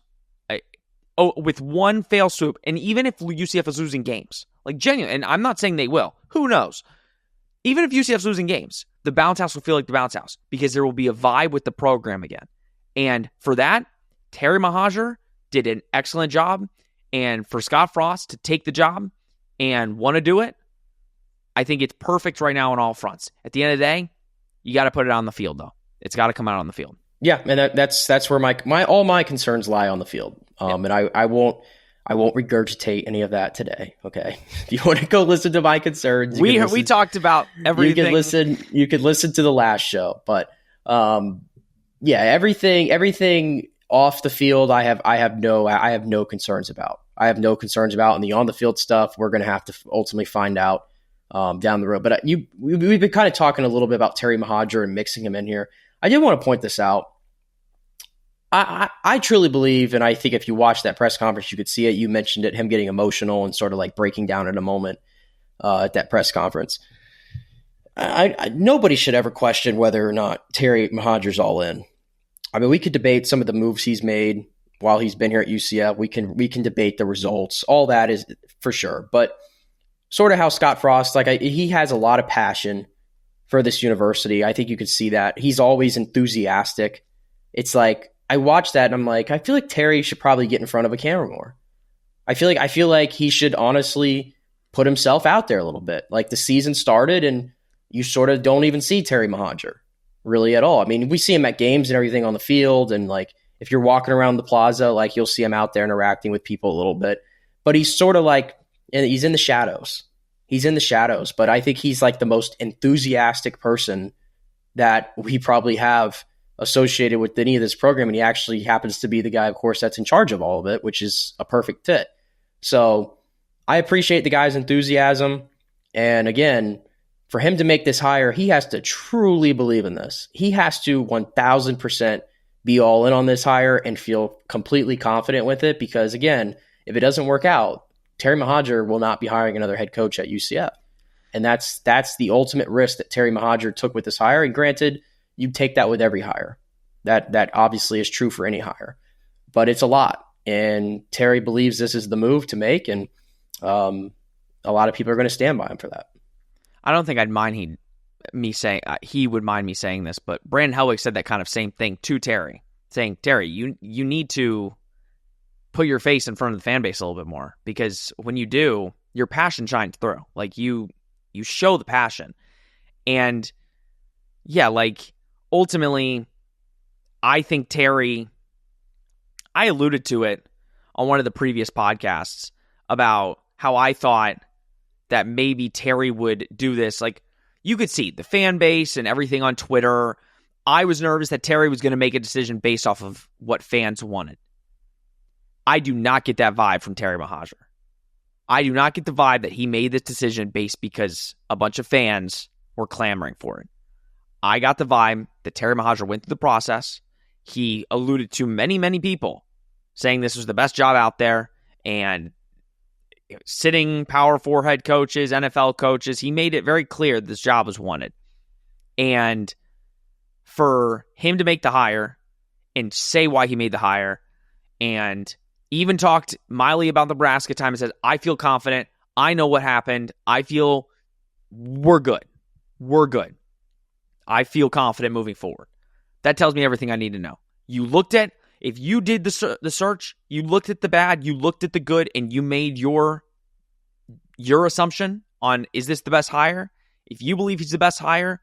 With one fail swoop, and even if UCF is losing games, like genuine, and I'm not saying they will, who knows? Even if UCF's losing games, the bounce house will feel like the bounce house because there will be a vibe with the program again. And for that, Terry Mohajir did an excellent job. And for Scott Frost to take the job and want to do it, I think it's perfect right now on all fronts. At the end of the day, you got to put it on the field, though. It's got to come out on the field. Yeah, and that's where all my concerns lie on the field. And I won't regurgitate any of that today. Okay, if you want to go listen to my concerns, we talked about everything. You could listen to the last show, but everything off the field, I have no concerns about. I have no concerns about, and the on the field stuff, we're going to have to ultimately find out down the road. But we've been kind of talking a little bit about Terry Mohajir and mixing him in here. I did want to point this out. I truly believe, and I think if you watch that press conference, you could see it. You mentioned it, him getting emotional and sort of like breaking down in a moment at that press conference. Nobody should ever question whether or not Terry Mohajir's all in. I mean, we could debate some of the moves he's made while he's been here at UCF. We can debate the results. All that is for sure. But sort of how Scott Frost, he has a lot of passion for this university. I think you could see that. He's always enthusiastic. It's like, I watch that and I'm like, I feel like Terry should probably get in front of a camera more. I feel like he should honestly put himself out there a little bit. Like the season started and you sort of don't even see Terry Mohajir really at all. I mean, we see him at games and everything on the field, and like if you're walking around the plaza, like you'll see him out there interacting with people a little bit. But he's sort of like, he's in the shadows. He's in the shadows, but I think he's like the most enthusiastic person that we probably have associated with any of this program. And he actually happens to be the guy, of course, that's in charge of all of it, which is a perfect fit. So I appreciate the guy's enthusiasm. And again, for him to make this hire, he has to truly believe in this. He has to 1000% be all in on this hire and feel completely confident with it. Because again, if it doesn't work out, Terry Mohajir will not be hiring another head coach at UCF. And that's the ultimate risk that Terry Mohajir took with this hire. And granted, you take that with every hire. That obviously is true for any hire. But it's a lot. And Terry believes this is the move to make. And a lot of people are going to stand by him for that. I don't think I'd mind he would mind me saying this, but Brandon Helwig said that kind of same thing to Terry, saying, Terry, you need to put your face in front of the fan base a little bit more, because when you do, your passion shines through. Like you show the passion. And yeah, like ultimately, I think Terry, I alluded to it on one of the previous podcasts about how I thought that maybe Terry would do this. Like you could see the fan base and everything on Twitter. I was nervous that Terry was going to make a decision based off of what fans wanted. I do not get that vibe from Terry Mohajir. I do not get the vibe that he made this decision based because a bunch of fans were clamoring for it. I got the vibe that Terry Mohajir went through the process. He alluded to many, many people saying this was the best job out there, and sitting Power 4 head coaches, NFL coaches, he made it very clear this job was wanted. And for him to make the hire and say why he made the hire, and even talked mildly about the Nebraska time and says, I feel confident. I know what happened. I feel we're good. We're good. I feel confident moving forward. That tells me everything I need to know. You looked at, if you did the search, you looked at the bad, you looked at the good, and you made your assumption on, is this the best hire? If you believe he's the best hire,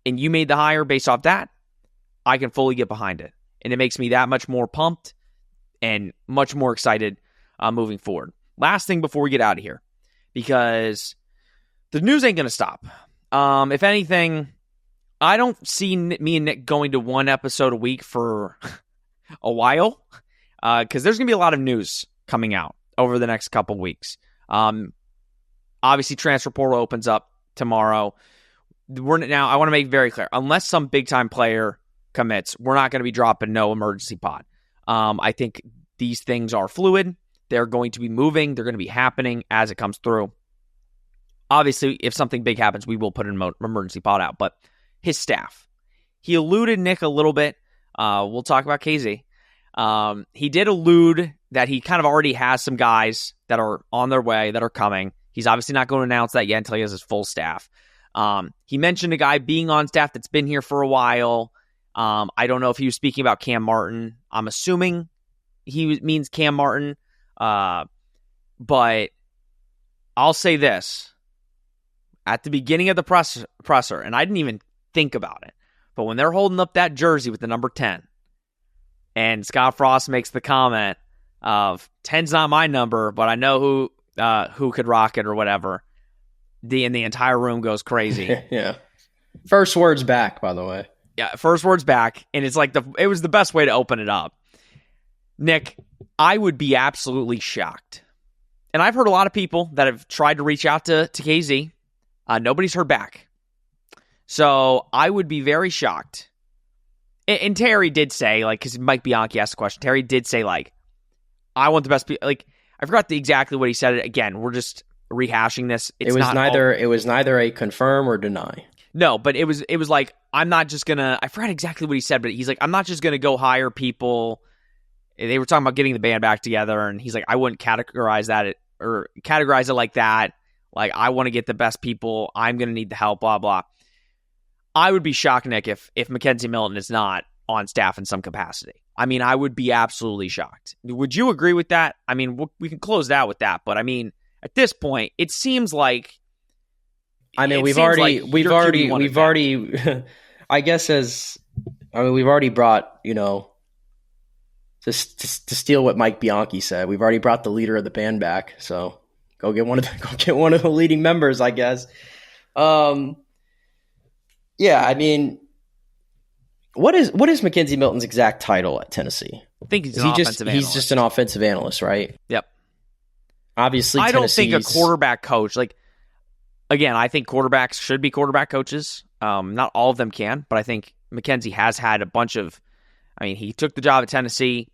and you made the hire based off that, I can fully get behind it. And it makes me that much more pumped and much more excited moving forward. Last thing before we get out of here, because the news ain't going to stop. If anything, I don't see me and Nick going to one episode a week for a while, because there's going to be a lot of news coming out over the next couple weeks. Obviously, transfer portal opens up tomorrow. I want to make very clear, unless some big-time player commits, we're not going to be dropping no emergency pod. I think these things are fluid. They're going to be moving. They're going to be happening as it comes through. Obviously, if something big happens, we will put an emergency pod out. But his staff, he alluded, Nick, a little bit. We'll talk about KZ. He did allude that he kind of already has some guys that are on their way, that are coming. He's obviously not going to announce that yet until he has his full staff. He mentioned a guy being on staff that's been here for a while. I don't know if he was speaking about Cam Martin. I'm assuming he means Cam Martin. But I'll say this. At the beginning of the presser, and I didn't even think about it, but when they're holding up that jersey with the number 10, and Scott Frost makes the comment of 10's not my number, but I know who could rock it or whatever, the entire room goes crazy. Yeah. First words back, by the way. Yeah, first words back, and it's like it was the best way to open it up. Nick, I would be absolutely shocked. And I've heard a lot of people that have tried to reach out to KZ. Nobody's heard back. So I would be very shocked. And Terry did say, like, because Mike Bianchi asked the question, Terry did say, like, I want the best people. Like, I forgot exactly what he said. Again, we're just rehashing this. It was neither a confirm or deny. No, but it was like, I'm not just going to, I forgot exactly what he said, but he's like, I'm not just going to go hire people. They were talking about getting the band back together, and he's like, I wouldn't categorize it like that. Like, I want to get the best people. I'm going to need the help, blah, blah. I would be shocked, Nick, if Mackenzie Milton is not on staff in some capacity. I mean, I would be absolutely shocked. Would you agree with that? I mean, we can close it out with that. But, I mean, at this point, it seems like... I mean, we've already, I guess we've already brought, to steal what Mike Bianchi said, we've already brought the leader of the band back. So go get one of the leading members, I guess. Yeah, I mean, what is Mackenzie Milton's exact title at Tennessee? I think he's offensive analyst. He's just an offensive analyst, right? Yep. Obviously, I don't think a quarterback coach, like, again, I think quarterbacks should be quarterback coaches. Not all of them can, but I think Mackenzie has had a bunch of, I mean, he took the job at Tennessee.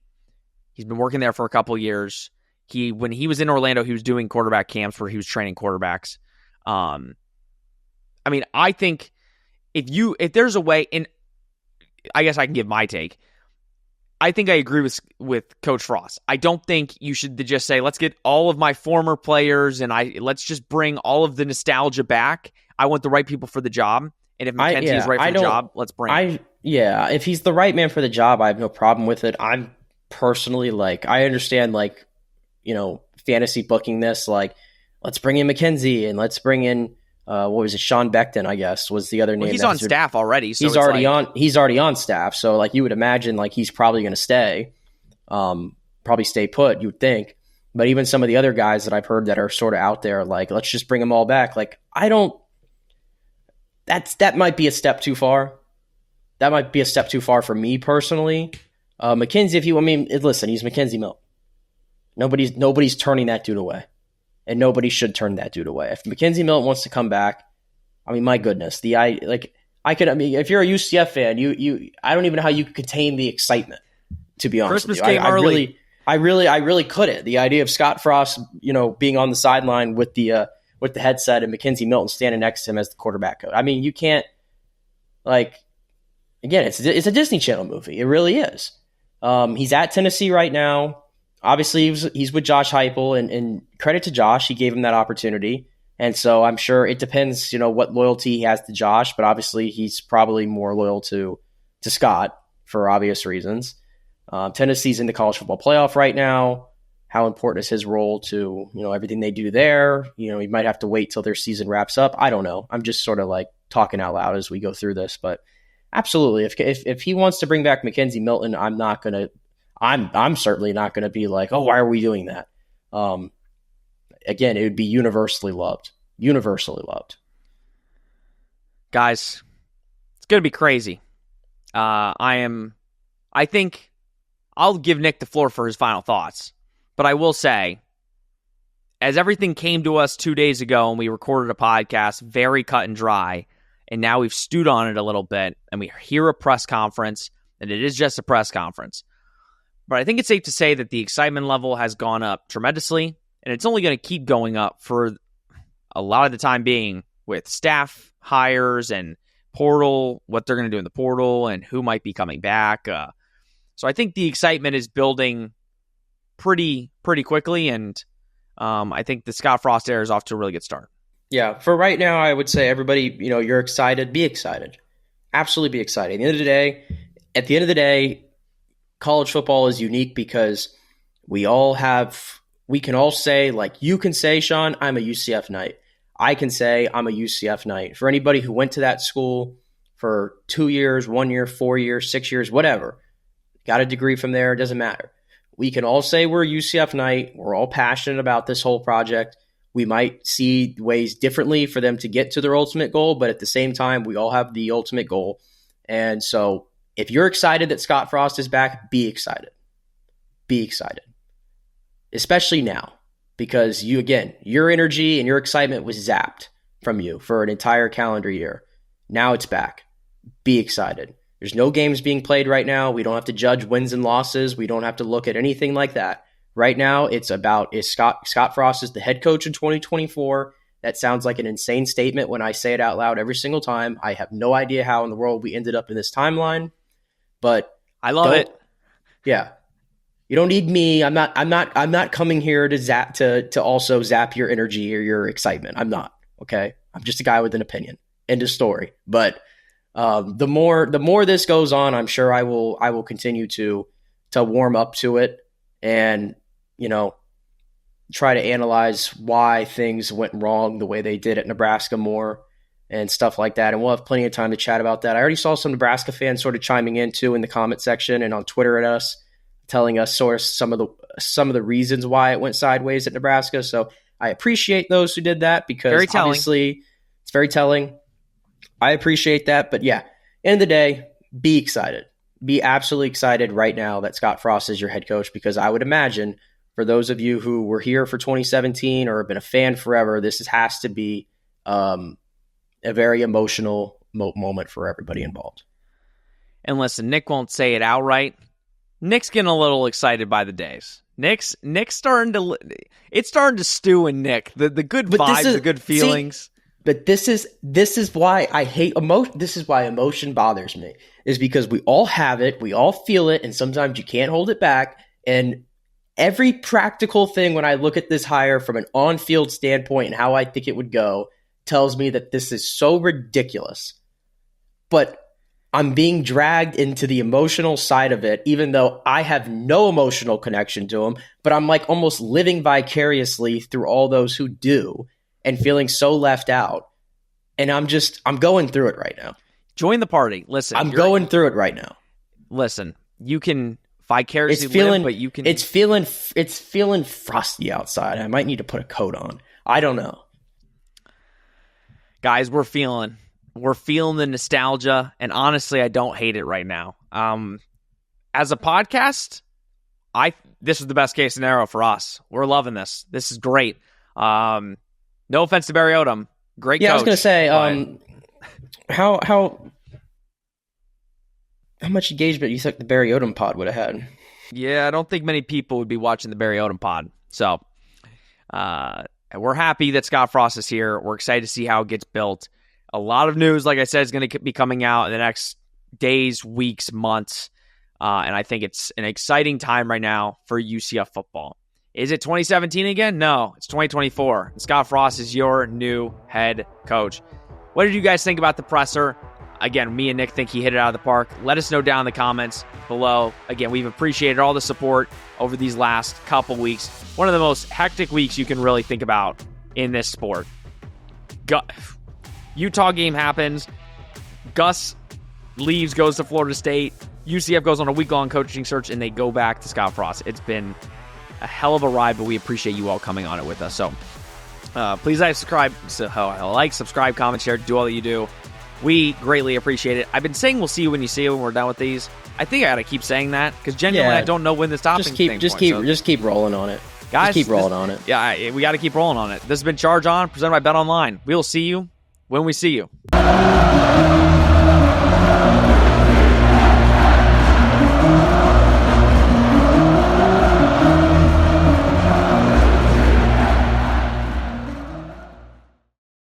He's been working there for a couple of years. When he was in Orlando, he was doing quarterback camps where he was training quarterbacks. I mean, I think if there's a way, and I guess I can give my take. I think I agree with Coach Frost. I don't think you should just say, let's get all of my former players and let's just bring all of the nostalgia back. I want the right people for the job. And if Mackenzie is right for the job, let's bring him. Yeah, if he's the right man for the job, I have no problem with it. I'm personally, like, I understand, like, fantasy booking this, like, let's bring in Mackenzie and let's bring in what was it? Sean Beckton, I guess, was the other name. He's on staff already. So he's already on staff. So, like, you would imagine, like, he's probably going to stay, probably stay put, you would think. But even some of the other guys that I've heard that are sort of out there, like, let's just bring them all back. Like, that might be a step too far. That might be a step too far for me personally. Mackenzie, listen, he's Mackenzie Milton. Nobody's turning that dude away. And nobody should turn that dude away. If Mackenzie Milton wants to come back, I mean, my goodness, if you're a UCF fan, I don't even know how you could contain the excitement, to be honest Christmas with you. Came early. I really couldn't. The idea of Scott Frost, being on the sideline with the headset and Mackenzie Milton standing next to him as the quarterback coach. I mean, you can't, like, again, it's a Disney Channel movie. It really is. He's at Tennessee right now. Obviously, he's with Josh Heupel, and credit to Josh, he gave him that opportunity. And so I'm sure it depends, what loyalty he has to Josh, but obviously he's probably more loyal to Scott for obvious reasons. Tennessee's in the college football playoff right now. How important is his role to, everything they do there? He might have to wait till their season wraps up. I don't know. I'm just sort of like talking out loud as we go through this, but absolutely. If he wants to bring back Mackenzie Milton, I'm certainly not going to be like, oh, why are we doing that? Again, it would be universally loved. Guys, it's going to be crazy. I think I'll give Nick the floor for his final thoughts, but I will say, as everything came to us 2 days ago and we recorded a podcast, very cut and dry, and now we've stewed on it a little bit, and we hear a press conference, and it is just a press conference. But I think it's safe to say that the excitement level has gone up tremendously, and it's only going to keep going up for a lot of the time being with staff hires and portal, what they're going to do in the portal and who might be coming back. So I think the excitement is building pretty quickly, and I think the Scott Frost era is off to a really good start. Yeah, for right now, I would say everybody, you're excited. Be excited. Absolutely be excited. At the end of the day, college football is unique because we can all say, like you can say, Sean, I'm a UCF Knight. I can say I'm a UCF Knight. For anybody who went to that school for 2 years, 1 year, 4 years, 6 years, whatever, got a degree from there, it doesn't matter. We can all say we're a UCF Knight. We're all passionate about this whole project. We might see ways differently for them to get to their ultimate goal, but at the same time, we all have the ultimate goal. And so if you're excited that Scott Frost is back, be excited. Be excited. Especially now, because your energy and your excitement was zapped from you for an entire calendar year. Now it's back. Be excited. There's no games being played right now. We don't have to judge wins and losses. We don't have to look at anything like that. Right now, it's about is Scott Frost is the head coach in 2024. That sounds like an insane statement when I say it out loud every single time. I have no idea how in the world we ended up in this timeline, but I love it. Yeah, you don't need me. I'm not coming here to also zap your energy or your excitement. I'm not. Okay, I'm just a guy with an opinion. End of story. But the more this goes on, I'm sure I will continue to warm up to it and try to analyze why things went wrong the way they did at Nebraska more and stuff like that. And we'll have plenty of time to chat about that. I already saw some Nebraska fans sort of chiming in too in the comment section and on Twitter at us, telling us sort of some of the reasons why it went sideways at Nebraska. So I appreciate those who did that because obviously it's very telling. I appreciate that. But yeah, end of the day, be excited. Be absolutely excited right now that Scott Frost is your head coach, because I would imagine for those of you who were here for 2017 or have been a fan forever, this has to be a very emotional moment for everybody involved. And listen, Nick won't say it outright. Nick's getting a little excited by the days. Nick's starting to stew in Nick. The good vibes, the good feelings. But this is why I hate emotion. This is why emotion bothers me, is because we all have it, we all feel it, and sometimes you can't hold it back. And every practical thing when I look at this hire from an on-field standpoint and how I think it would go tells me that this is so ridiculous. But I'm being dragged into the emotional side of it, even though I have no emotional connection to him, but I'm like almost living vicariously through all those who do and feeling so left out. And I'm going through it right now. Join the party. Listen, I'm going through it right now. Listen, you can vicariously live, but you can. It's feeling frosty outside. I might need to put a coat on. I don't know. Guys, we're feeling the nostalgia, and honestly, I don't hate it right now. As a podcast, this is the best case scenario for us. We're loving this. This is great. No offense to Barry Odom, great coach. Yeah, I was going to say, how much engagement do you think the Barry Odom pod would have had? Yeah, I don't think many people would be watching the Barry Odom pod. So we're happy that Scott Frost is here. We're excited to see how it gets built. A lot of news, like I said, is going to be coming out in the next days, weeks, months. And I think it's an exciting time right now for UCF football. Is it 2017 again? No, it's 2024. Scott Frost is your new head coach. What did you guys think about the presser? Again, me and Nick think he hit it out of the park. Let us know down in the comments below. Again, we've appreciated all the support over these last couple weeks. One of the most hectic weeks you can really think about in this sport. Utah game happens. Gus leaves, goes to Florida State. UCF goes on a week-long coaching search, and they go back to Scott Frost. It's been a hell of a ride, but we appreciate you all coming on it with us. So please subscribe, comment, share, do all that you do. We greatly appreciate it. I've been saying we'll see you when you see it when we're done with these. I think I got to keep saying that because genuinely I don't know when the stopping Just keep rolling on it. Guys, just keep rolling on it. Yeah, we got to keep rolling on it. This has been Charge On, presented by Bet Online. We'll see you when we see you.